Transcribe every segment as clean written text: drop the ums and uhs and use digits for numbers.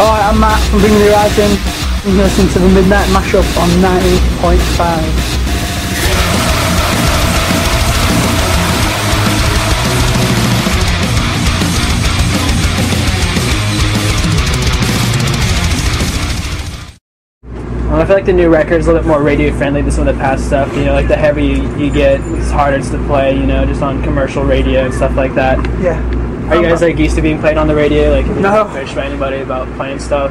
Alright, I'm Matt from Bring the Horizon. You're listening to the Midnight Mashup on 90.5. I feel like the new record's a little bit more radio friendly than some of the past stuff. You know, like the heavier you get, it's harder to play, you know, just on commercial radio and stuff like that. Yeah. Are you guys like used to being played on the radio? Like, have you No. approached by anybody about playing stuff?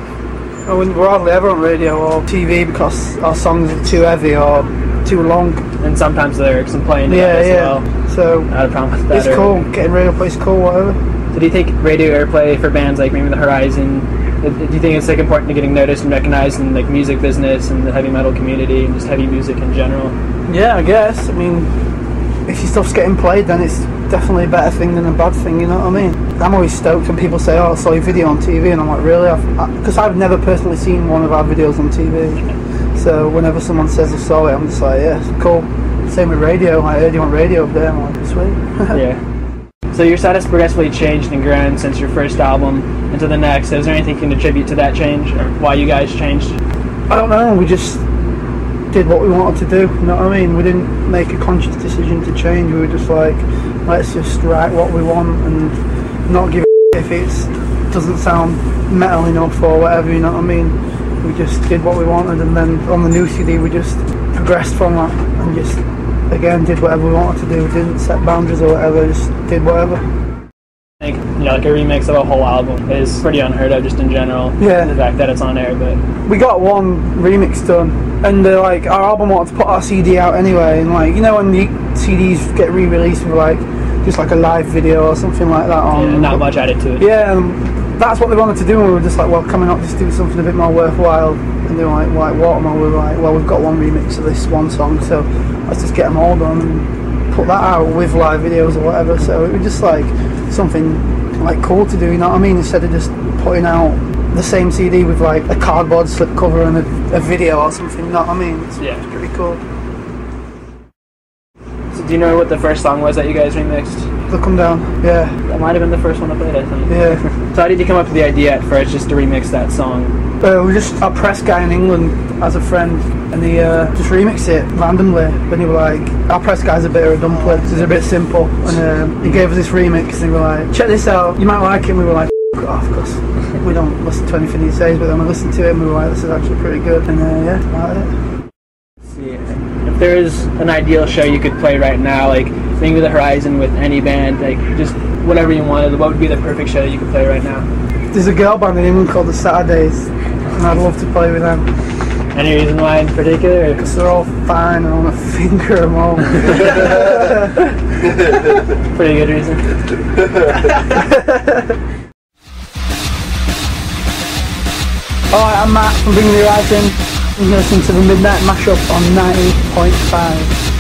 We're hardly ever on radio or TV because our songs are too heavy or too long. And sometimes lyrics and playing as well. So not a problem with that. it's cool. Getting radio play is cool, whatever. So do you think radio airplay for bands like maybe The Horizon, do you think it's like important to getting noticed and recognized in like music business and the heavy metal community and just heavy music in general? Yeah, I guess. I mean, if your stuff's getting played, then it's definitely a better thing than a bad thing, you know what I mean? I'm always stoked when people say, oh, I saw your video on TV, and I'm like, really? Because I've never personally seen one of our videos on TV. So whenever someone says I saw it, I'm just like, yeah, cool. Same with radio. I heard you on radio up there. I'm like, sweet. Yeah. So your set has progressively changed and grown since your first album into the next. Is there anything you can attribute to that change, or why you guys changed? I don't know. We just did what we wanted to do. You know what I mean? We didn't make a conscious decision to change. We were just like, let's just write what we want and not give a if it doesn't sound metal enough or whatever. You know what I mean? We just did what we wanted, and then on the new CD we just progressed from that and just again did whatever we wanted to do. We didn't set boundaries or whatever. Just did whatever. I think, you know, like a remix of a whole album is pretty unheard of just in general. Yeah. The fact that it's on air, but we got one remix done, and like our album wanted to put our CD out anyway, and like, you know, when the CDs get re-released with like just like a live video or something like that on, yeah, not much added to it. Yeah, that's what they wanted to do, and we were just like, well, can we not just do something a bit more worthwhile? And they were like what? And we were like, well, we've got one remix of this one song, so let's just get them all done and put that out with live videos or whatever. So it was just like something like cool to do, you know what I mean? Instead of just putting out the same CD with like a cardboard slipcover and a video or something, you know what I mean? It's pretty cool. So do you know what the first song was that you guys remixed? They'll Come Down, yeah. That might have been the first one I played, I think. Yeah. So how did you come up with the idea at first just to remix that song? We just, our press guy in England has a friend, and he just remixed it randomly. Then he was like, our press guy's a bit of a dumpling, so it's a bit simple. And he gave us this remix, and he was like, check this out, you might like it. And we were like, f*** it off, because we don't listen to anything he says, but then we listened to it and we were like, this is actually pretty good. And yeah, I like it. See, if there is an ideal show you could play right now, like Bring the Horizon with any band, like just whatever you wanted, what would be the perfect show you could play right now? There's a girl band in England called the Saturdays, and I'd love to play with them. Any reason why in particular? Because they're all fine and I want to finger them all. Pretty good reason. Alright, I'm Matt from Bring the Horizon. You're listening to the Midnight Mashup on 90.5.